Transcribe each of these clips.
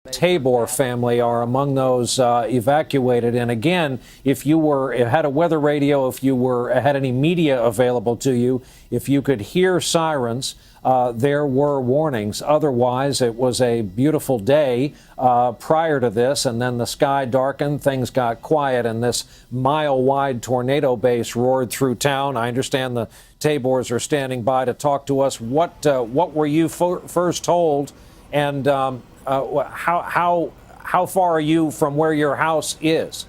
Tabor family are among those evacuated. And again, if you had a weather radio, if you had any media available to you, if you could hear sirens, there were warnings. Otherwise, it was a beautiful day prior to this, and then the sky darkened, things got quiet, and this mile-wide tornado base roared through town. I understand the Tabors are standing by to talk to us. What were you first told, and how far are you from where your house is?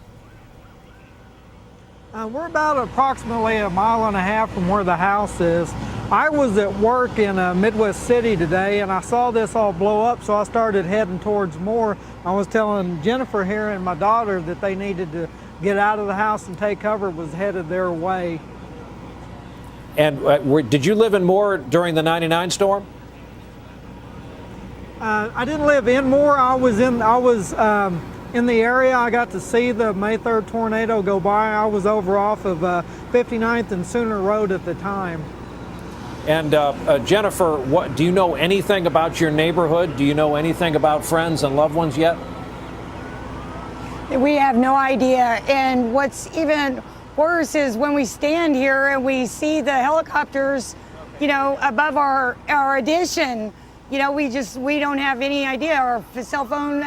We're about approximately a mile and a half from where the house is. I was at work in a Midwest city today, and I saw this all blow up, so I started heading towards more. I was telling Jennifer here and my daughter that they needed to get out of the house and take cover. It was headed their way. And did you live in Moore during the '99 storm? I didn't live in Moore. I was in the area. I got to see the May 3rd tornado go by. I was over off of 59th and Sooner Road at the time. And Jennifer, do you know anything about your neighborhood? Do you know anything about friends and loved ones yet? We have no idea. And what's even worse is when we stand here and we see the helicopters, above our addition. We don't have any idea. Our cell phone,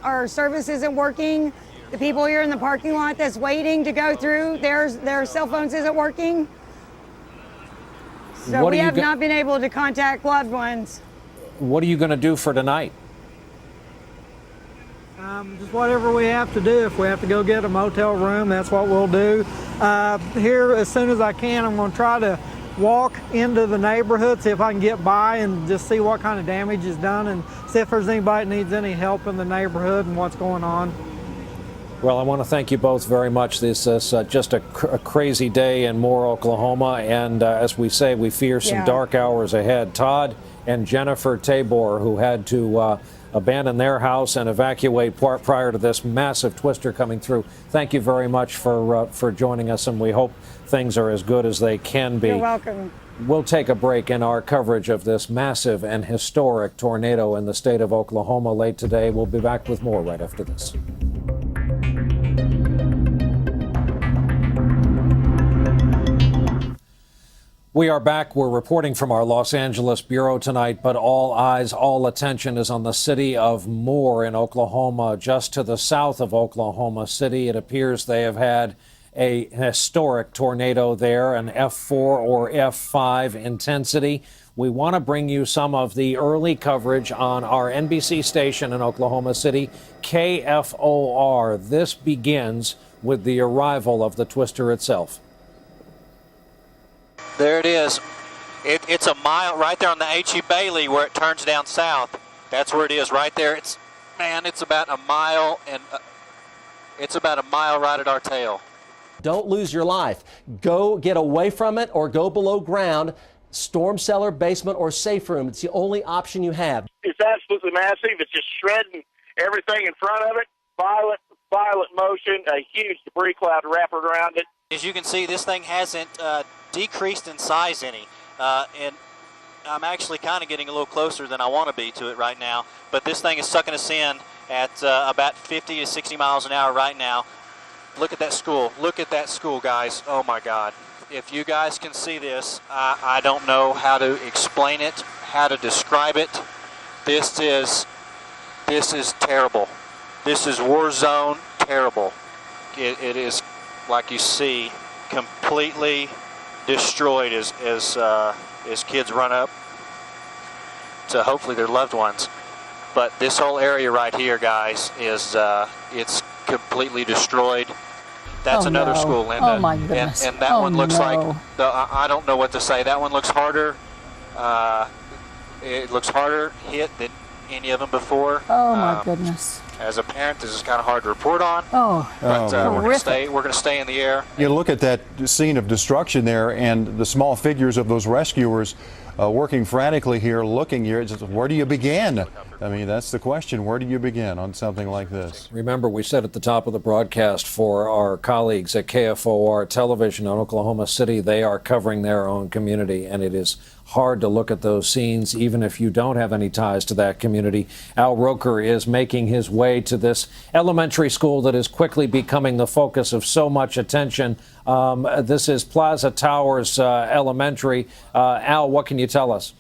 our service isn't working. The people here in the parking lot that's waiting to go through, their cell phones isn't working. So we have not been able to contact loved ones. What are you going to do for tonight? Just whatever we have to do. If we have to go get a motel room, that's what we'll do. Here, as soon as I can, I'm going to try to walk into the neighborhood, see if I can get by and just see what kind of damage is done and see if there's anybody that needs any help in the neighborhood and what's going on. Well, I want to thank you both very much. This is just a crazy day in Moore, Oklahoma, and as we say, we fear some dark hours ahead. Todd and Jennifer Tabor, who had to abandon their house and evacuate prior to this massive twister coming through. Thank you very much for joining us, and we hope things are as good as they can be. You're welcome. We'll take a break in our coverage of this massive and historic tornado in the state of Oklahoma late today. We'll be back with more right after this. We are back. We're reporting from our Los Angeles bureau tonight, but all eyes, all attention is on the city of Moore in Oklahoma, just to the south of Oklahoma City. It appears they have had a historic tornado there, an F4 or F5 intensity. We want to bring you some of the early coverage on our NBC station in Oklahoma City, KFOR. This begins with the arrival of the twister itself. There it is. It's a mile right there on the H.E. Bailey where it turns down south. That's where it is right there. It's about a mile, and it's about a mile right at our tail. Don't lose your life. Go get away from it or go below ground. Storm cellar, basement, or safe room. It's the only option you have. It's absolutely massive. It's just shredding everything in front of it. Violent motion, a huge debris cloud wrapped around it. As you can see, this thing hasn't decreased in size any, and I'm actually kind of getting a little closer than I want to be to it right now, but this thing is sucking us in at about 50 to 60 miles an hour right now. Look at that school. Look at that school, guys. Oh my God. If you guys can see this, I don't know how to explain it, how to describe it. This is terrible. This is war zone terrible. It is, like you see, completely destroyed as kids run up to hopefully their loved ones. But this whole area right here, guys, is it's completely destroyed. That's another school, Linda. Oh my goodness. And that one looks like, I don't know what to say. That one looks harder. It looks harder hit than any of them before. Oh my goodness. As a parent, this is kind of hard to report on. But we're going to stay in the air. You look at that scene of destruction there, and the small figures of those rescuers working frantically here, looking here. Where do you begin? I mean, that's the question. Where do you begin on something like this? Remember, we said at the top of the broadcast for our colleagues at KFOR television in Oklahoma City, they are covering their own community, and it is hard to look at those scenes even if you don't have any ties to that community. Al Roker is making his way to this elementary school that is quickly becoming the focus of so much attention. This is Plaza Towers Elementary. Al, what can you tell us?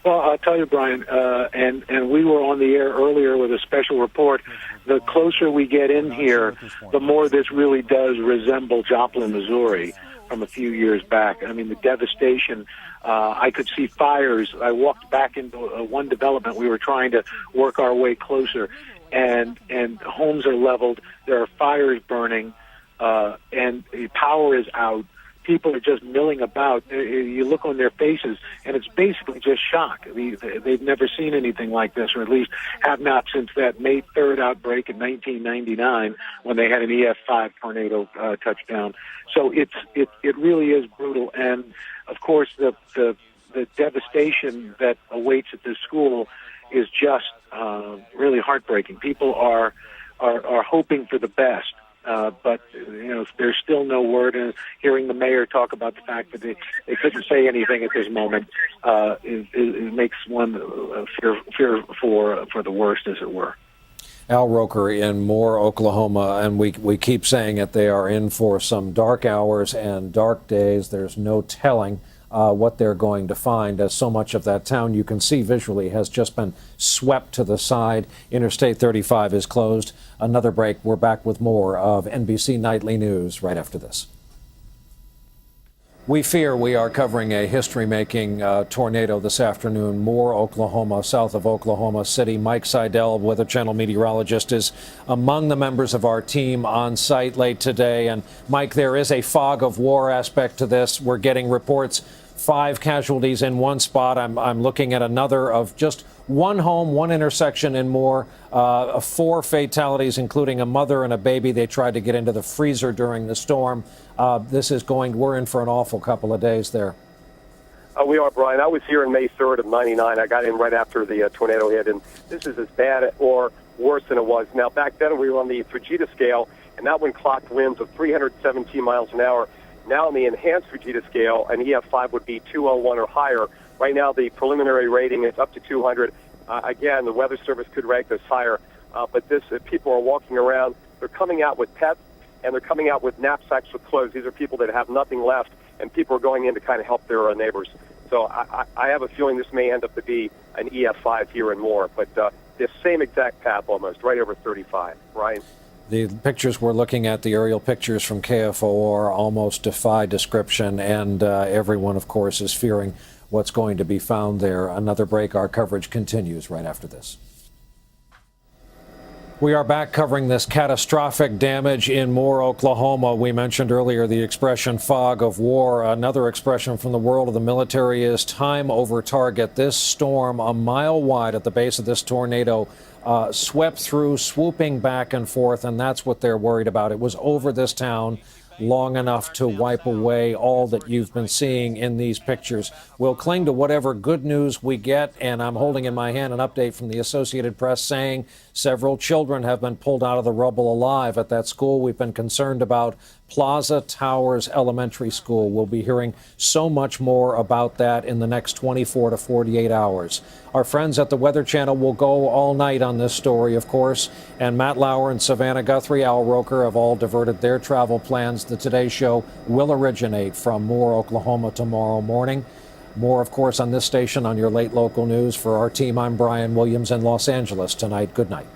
Well, I'll tell you, Brian, and we were on the air earlier with a special report. The closer we get in here, the more this really does resemble Joplin, Missouri from a few years back. I mean, the devastation. I could see fires. I walked back into one development. We were trying to work our way closer, and homes are leveled. There are fires burning, and the power is out. People are just milling about. You look on their faces, and it's basically just shock. They've never seen anything like this, or at least have not since that May 3rd outbreak in 1999 when they had an EF5 tornado touchdown. So it really is brutal. And, of course, the devastation that awaits at this school is just really heartbreaking. People are hoping for the best. But, there's still no word. And hearing the mayor talk about the fact that they couldn't say anything at this moment, it makes one fear for the worst, as it were. Al Roker in Moore, Oklahoma, and we keep saying it, they are in for some dark hours and dark days. There's no telling what they're going to find, as so much of that town you can see visually has just been swept to the side. Interstate 35 is closed. Another break. We're back with more of NBC Nightly News right after this. We fear we are covering a history-making tornado this afternoon. Moore, Oklahoma, south of Oklahoma City. Mike Seidel, Weather Channel meteorologist, is among the members of our team on site late today. And Mike, there is a fog of war aspect to this. We're getting reports 5 casualties in one spot. I'm looking at another of just one home, one intersection in Moore, 4 fatalities, including a mother and a baby. They tried to get into the freezer during the storm. We're in for an awful couple of days there. We are, Brian. I was here on May 3rd of 99. I got in right after the tornado hit, and this is as bad or worse than it was. Now, back then we were on the Fujita scale, and that one clocked winds of 317 miles an hour. Now on the enhanced Fujita scale, an EF5 would be 201 or higher. Right now, the preliminary rating is up to 200. Again, the Weather Service could rank this higher. But people are walking around. They're coming out with pets, and they're coming out with knapsacks with clothes. These are people that have nothing left, and people are going in to kind of help their neighbors. So I have a feeling this may end up to be an EF5 here and more. But the same exact path almost, right over 35. Ryan? The pictures we're looking at, the aerial pictures from KFOR, almost defy description, and everyone, of course, is fearing what's going to be found there. Another break. Our coverage continues right after this. We are back covering this catastrophic damage in Moore, Oklahoma. We mentioned earlier the expression fog of war. Another expression from the world of the military is time over target. This storm, a mile wide at the base of this tornado, swept through, swooping back and forth, and that's what they're worried about. It was over this town long enough to wipe away all that you've been seeing in these pictures. We'll cling to whatever good news we get, and I'm holding in my hand an update from the Associated Press saying several children have been pulled out of the rubble alive at that school we've been concerned about, Plaza Towers Elementary School. We'll be hearing so much more about that in the next 24 to 48 hours. Our friends at the Weather Channel will go all night on this story, of course, and Matt Lauer and Savannah Guthrie, Al Roker have all diverted their travel plans. The Today Show will originate from Moore, Oklahoma tomorrow morning. More, of course, on this station on your late local news. For our team, I'm Brian Williams in Los Angeles tonight. Good night.